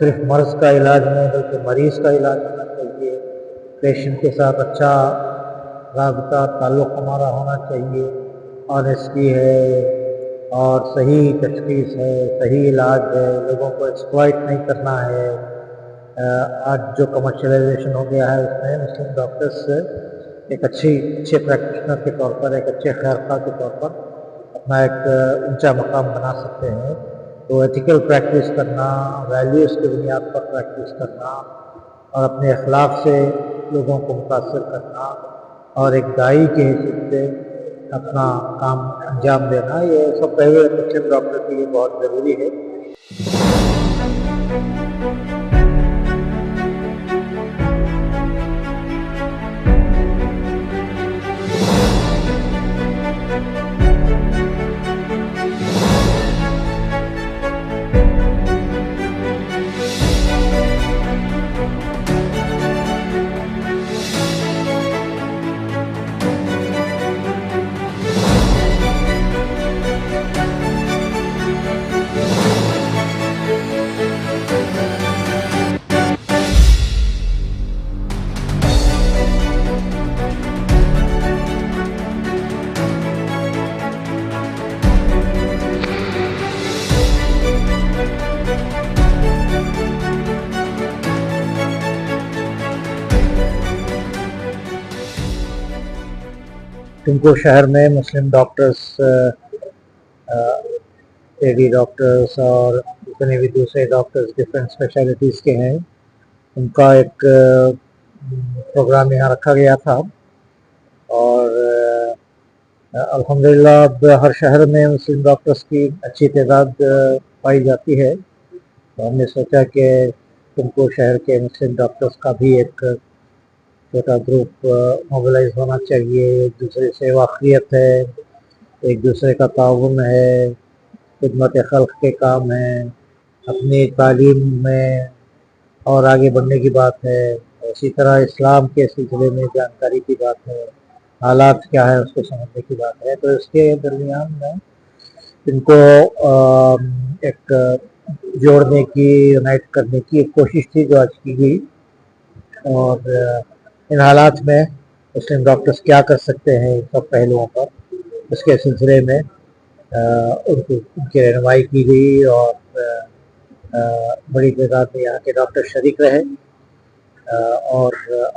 صرف مرض کا علاج نہیں بلکہ مریض کا علاج ہونا چاہیے. پیشنٹ کے ساتھ اچھا رابطہ تعلق ہمارا ہونا چاہیے. آنیسٹی ہے اور صحیح تشخیص ہے, صحیح علاج ہے, لوگوں کو ایکسپلائٹ نہیں کرنا ہے. آج جو کمرشلائزیشن ہو گیا ہے اس میں مسلم ڈاکٹرس ایک اچھے پریکٹیشنر کے طور پر, ایک اچھے خیرخواہ کے طور پر اپنا ایک اونچا مقام بنا سکتے ہیں. تو ایتھیکل پریکٹس کرنا, ویلیوز کی بنیاد پر پریکٹس کرنا اور اپنے اخلاق سے لوگوں کو متاثر کرنا اور ایک داعی کی حیثیت سے اپنا کام انجام دینا, یہ سب پہلے مسلم ڈاکٹر کے لیے بہت ضروری ہے. ٹنکو شہر میں مسلم ڈاکٹرز, لیڈی ڈاکٹرز اور جتنے بھی دوسرے ڈاکٹرز ڈفرینٹ اسپیشلٹیز کے ہیں, ان کا ایک پروگرام یہاں رکھا گیا تھا. اور الحمدللہ اب ہر شہر میں مسلم ڈاکٹرز کی اچھی تعداد پائی جاتی ہے. تو ہم نے سوچا کہ ٹنکو شہر کے مسلم ڈاکٹرز کا بھی ایک چھوٹا گروپ موبلائز ہونا چاہیے. ایک دوسرے سے واقفیت ہے, ایک دوسرے کا تعاون ہے, خدمت خلق کے کام ہیں, اپنی تعلیم میں اور آگے بڑھنے کی بات ہے. اسی طرح اسلام کے سلسلے میں جانکاری کی بات ہے, حالات کیا ہے اس کو سمجھنے کی بات ہے. تو اس کے درمیان میں ان کو ایک جوڑنے کی, یونائٹ کرنے کی ایک کوشش تھی جو آج کی گئی. اور ان حالات میں مسلم ڈاکٹرز کیا کر سکتے ہیں ان سب پہلوؤں پر, اس کے سلسلے میں ان کی رہنمائی کی گئی. اور بڑی تعداد میں یہاں کے ڈاکٹر شریک رہے, اور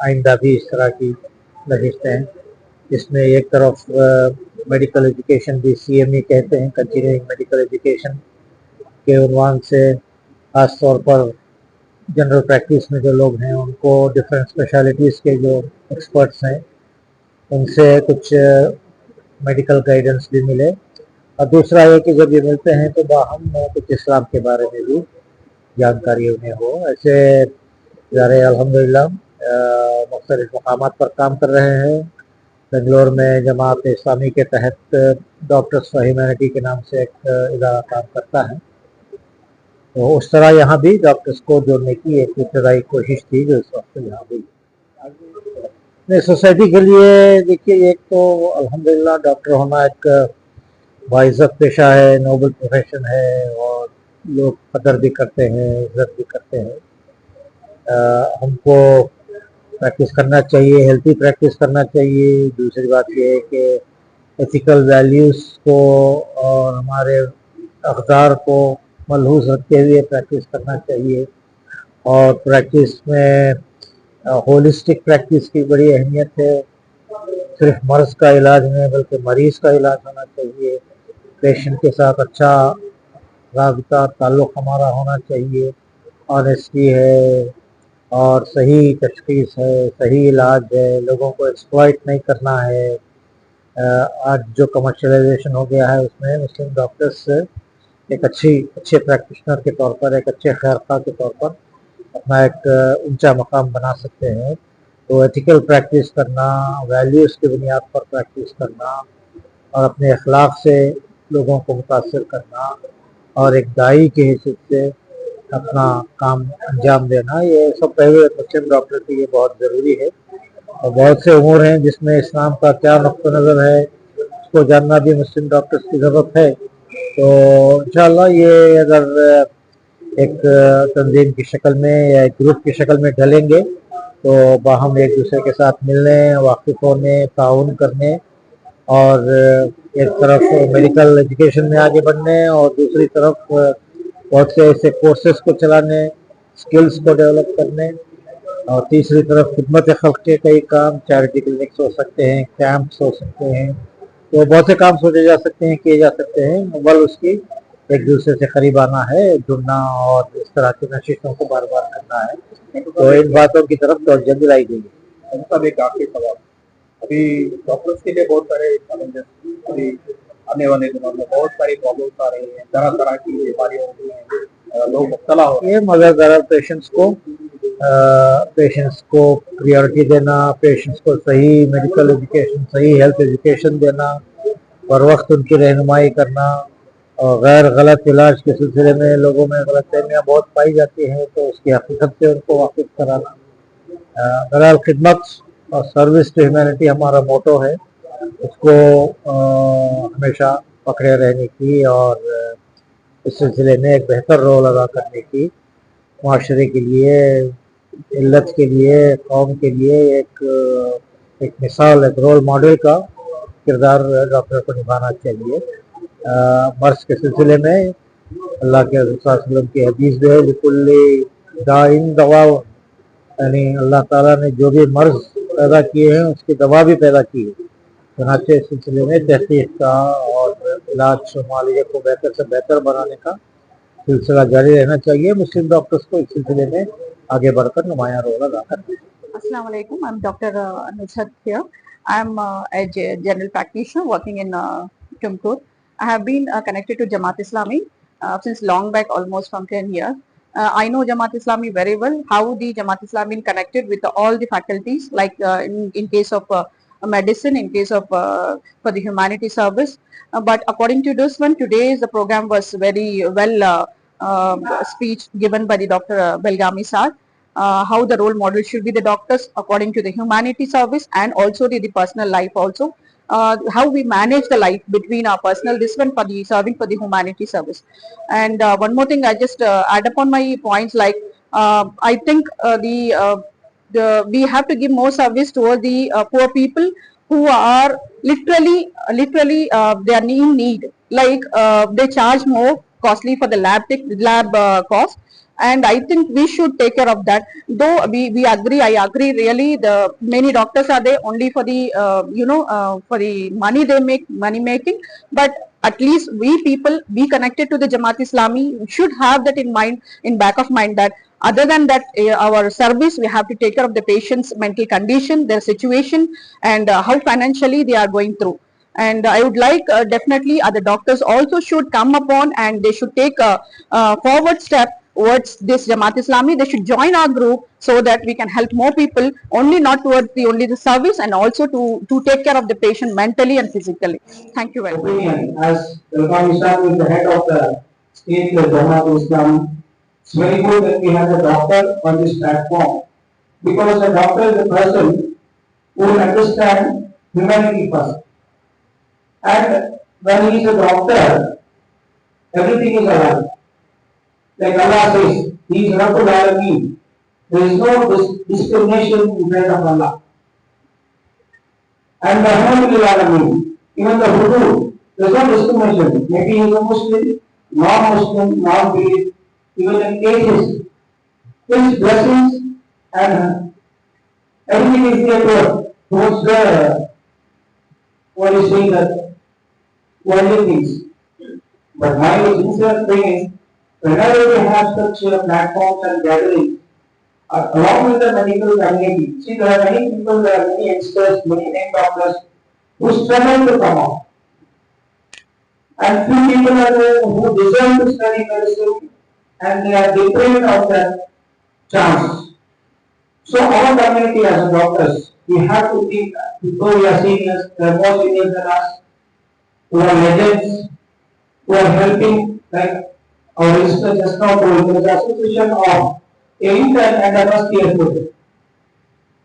آئندہ بھی اس طرح کی نشستیں, جس میں ایک طرف میڈیکل ایجوکیشن بھی CME کہتے ہیں, کنٹینیوئنگ میڈیکل ایجوکیشن کے عنوان سے خاص طور پر جنرل پریکٹس میں جو لوگ ہیں ان کو ڈفرینٹ اسپیشلٹیز کے جو ایکسپرٹس ہیں ان سے کچھ میڈیکل گائیڈنس بھی ملے. اور دوسرا یہ کہ جب یہ ملتے ہیں تو باہم کچھ اسلام کے بارے میں بھی جانکاری انہیں ہو. ایسے ادارے الحمدللہ مختلف مقامات پر کام کر رہے ہیں. بنگلور میں جماعت اسلامی کے تحت ڈاکٹرز فار ہیومینٹی کے نام سے ایک ادارہ کام کرتا ہے. تو اس طرح یہاں بھی ڈاکٹرز کو جوڑنے کی ایک ابتدائی کوشش تھی جو اس وقت یہاں بھی. سوسائٹی کے لیے دیکھیے, ایک تو الحمدللہ ڈاکٹر ہونا ایک باعزت پیشہ ہے, نوبل پروفیشن ہے, اور لوگ قدر بھی کرتے ہیں, عزت بھی کرتے ہیں. ہم کو پریکٹس کرنا چاہیے, ہیلتھی پریکٹس کرنا چاہیے. دوسری بات یہ ہے کہ ایتھیکل ویلیوز کو اور ہمارے اقدار کو ملحوظ رکھتے ہوئے پریکٹس کرنا چاہیے. اور پریکٹس میں ہولسٹک پریکٹس کی بڑی اہمیت ہے. صرف مرض کا علاج نہیں بلکہ مریض کا علاج ہونا چاہیے. پیشنٹ کے ساتھ اچھا رابطہ تعلق ہمارا ہونا چاہیے. آنیسٹی ہے اور صحیح تشخیص ہے, صحیح علاج ہے, لوگوں کو ایکسپلائٹ نہیں کرنا ہے. آج جو کمرشلائزیشن ہو گیا ہے اس میں مسلم ڈاکٹرس ایک اچھے پریکٹیشنر کے طور پر, ایک اچھے خیرخواہ کے طور پر اپنا ایک اونچا مقام بنا سکتے ہیں. تو ایتھیکل پریکٹس کرنا, ویلیوز کی بنیاد پر پریکٹس کرنا اور اپنے اخلاق سے لوگوں کو متاثر کرنا اور ایک داعی کی حیثیت سے اپنا کام انجام دینا, یہ سب پہلے مسلم ڈاکٹر کے لیے بہت ضروری ہے. اور بہت سے امور ہیں جس میں اسلام کا کیا نقطہ نظر ہے اس کو جاننا بھی مسلم ڈاکٹرز کی ضرورت ہے. تو انشاءاللہ یہ اگر एक तंजीम की शक्ल में या एक ग्रुप की शक्ल में ढलेंगे तो बाहम एक दूसरे के साथ मिलने, वाकिफ होने, ताउन करने और एक तरफ मेडिकल एजुकेशन में आगे बढ़ने और दूसरी तरफ बहुत से ऐसे कोर्सेज को चलाने, स्किल्स को डेवलप करने और तीसरी तरफ खिदमत खल्क के कई काम, चैरिटी क्लिनिक्स हो सकते हैं, कैंप्स हो सकते हैं, तो बहुत से काम सोचे जा सकते हैं, किए जा सकते हैं। बल उसकी एक दूसरे से करीब आना है, जुड़ना और इस तरह की नशिशों को बार बार करना है, तो इन बातों की तरफ तवज्जो दिलाई गई है। उनका एक आखिरी सवाल, अभी डॉक्टर्स के लिए बहुत सारे चैलेंजेस, अभी आने वाले दिनों में बहुत सारी प्रॉब्लम्स आ रही हैं, तरह तरह की बीमारियों में लोग मुब्तला हो रहे हैं। मगर ज़रा पेशेंट्स को प्रियोरिटी देना, पेशेंट्स को सही मेडिकल एजुकेशन, सही हेल्थ एजुकेशन देना, बर वक्त उनकी रहनुमाई करना और गैर गलत इलाज के सिलसिले में लोगों में गलतफहमियाँ बहुत पाई जाती हैं, तो उसकी हकीकत से उनको वाकिफ कराना। बहरहाल खिदमत और सर्विस टू ह्यूमैनिटी हमारा मोटो है, उसको हमेशा पकड़े रहने की और इस सिलसिले में एक बेहतर रोल अदा करने की, माशरे के लिए, मिल्लत के लिए, कौम के लिए एक मिसाल, एक रोल मॉडल का किरदार डॉक्टर को निभाना चाहिए। मर्ज के सिलसिले में अल्लाह के रसूल सल्लल्लाहु अलैहि वसल्लम की हदीस जो है, बिकुल्ली दाइन दवा, यानी अल्लाह ताला ने जो भी मर्ज पैदा किए हैं उसकी दवा भी पैदा की है। चुनाचे इस सिलसिले में तहकीक का और इलाज मालिया को बेहतर से बेहतर बनाने का सिलसिला जारी रहना चाहिए। मुस्लिम डॉक्टर्स को इस सिलसिले में आगे बढ़कर नुमाया रोल अदा करना चाहिए। Assalamu alaikum. I'm Dr. Nushat here. I'm a general practitioner working in Tumkur. I have been connected to Jamaat Islami since long back, almost from 10 years. I know Jamaat Islami very well, how the Jamaat Islami connected with all the faculties, like in case of medicine, in case of for the humanity service. But according to this one, today's the program was very well speech given by the Dr. Belgami Sir. How the role model should be the doctors according to the humanity service and also the personal life also. How we manage the life between our personal this one for the serving for the humanity service. And one more thing, I just add upon my points, like I think we have to give more service towards the poor people who are literally they are in need, like they charge more costly for the lab cost, and I think we should take care of that. Though I agree really, the many doctors are there only for the for the money they make, money making, but at least we people be connected to the Jamaat Islami should have that in mind, in back of mind, that other than that our service, we have to take care of the patient's mental condition, their situation, and how financially they are going through. And I would like definitely other doctors also should come upon and they should take a forward step towards this Jamaat Islami. They should join our group so that we can help more people, only not towards the only the service, and also to take care of the patient mentally and physically. Thank you very much. As Belgami Sir is the head of the state Jamaat Islam, it's very good that we have a doctor on this platform, because the doctor is a person who will understand humanity first. And when he is a doctor, everything is alive. Like Allah says, He is Rabbul Alameen. There is no discrimination in front of Allah. And Alhamdulillah Alameen, even the Hudu, there is no discrimination. Maybe he is a Muslim, non-Muslim, non-belief, even in atheist. His blessings and everything is there towards the, what is saying, that worldly things. But my sincere thing is, whenever we have such platforms and gatherings, along with the medical community, see, there are many people, there are many experts, many name doctors who struggle to come out. And few people are there who deserve to study medicine and they are deprived of that chance. So our community as doctors, we have to think, though we are seniors, they are more seniors than us, who are legends, who are helping, like our listener just now told, there is an association of 8th and the first year students.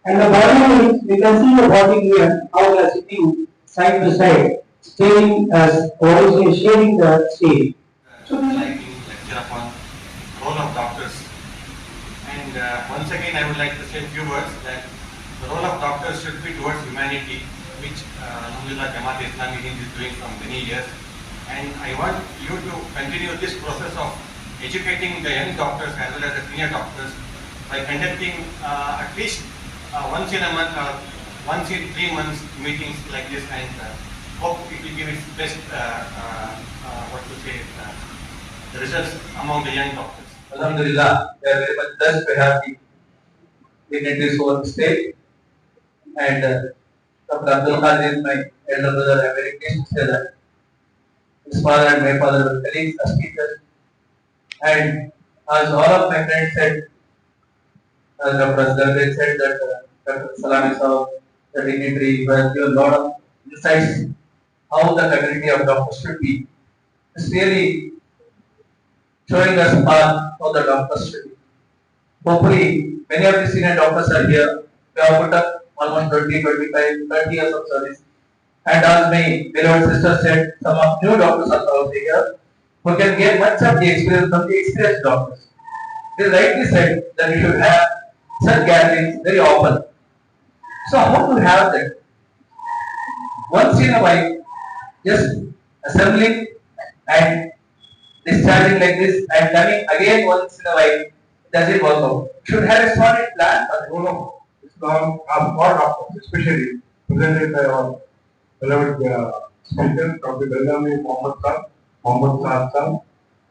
And the body means, we can see the body here, how they are sitting side to side, staring as, or sharing the stage. So, like to lecture upon role of And once again, I would like to say a few words that the role of doctors should be towards humanity, which Alhamdulillah Jamaat Islami Hind is doing from many years. And I want you to continue this process of educating the young doctors as well as the senior doctors by conducting at least once in a month or once in 3 months meetings like this, and hope it will give its best the results among the young doctors. Alhamdulillah, we are very much blessed to have the dignitaries over the state. And Dr. Abdul Qadir is my elder brother. I am very pleased to say that his father and my father were colleagues as teachers. And as all of my friends said, as Dr. Asghar said that Dr. Salami Saab, the dignitary, has given a lot of insights how the community of doctors should be. It's really showing us path how the doctors should be. Hopefully, many of the senior doctors are here. We have put up almost 20, 25, 30 years of service. And as my beloved sister said, some of new doctors are also here who can get much of the experience from the experienced doctors. They rightly said that we should have such gatherings very often. So how to have that? Once in a while, just assembling and discharging like this and coming again once in a while, does it work out? Should have a solid plan for the role of Islam for doctors, especially presented by our beloved speaker, Dr. Belgami Mohammed Saad,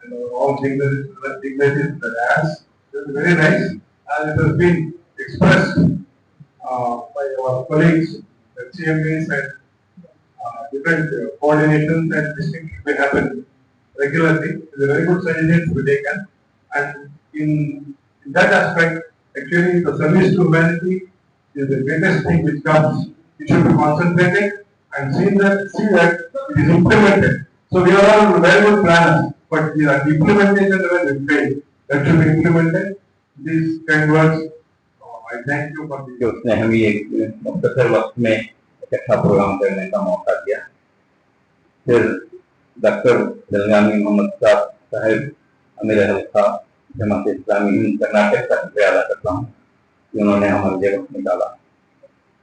and all dignitaries in the dance. It was very nice, and it has been expressed by our colleagues, the CMAs and different coordinations and this thing should be happen regularly. It's a very good suggestion to be taken, and in that aspect, actually the service to humanity is the greatest thing which comes. It should be concentrated and see that it is implemented. So we are all very good planners, but the implementation level is failed. That should be implemented. These kind words. I thank you for the. उसने हमें एक मुख्तसर वक्त में इकट्ठा programme करने का मौका दिया। फिर डॉक्टर बेलगामी मोहम्मद साहब अमीर हल्का जमात इस्लामी हिंद कर्नाटक का शुक्रिया अदा करता हूँ कि उन्होंने हमारे लिए वक्त निकाला।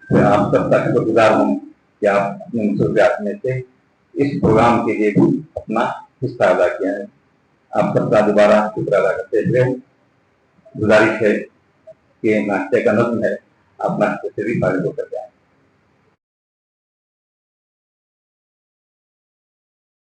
फिर आप सबका शुक्रगुजार हूँ कि आप अपनी मसरूफियात में से इस प्रोग्राम के लिए भी अपना हिस्सा अदा किया है। आप सबका दोबारा शुक्र अदा करते हुए गुजारिश है कि नाश्ते का नज़्म है, आप नाश्ते से भी फारिग होकर जाएं।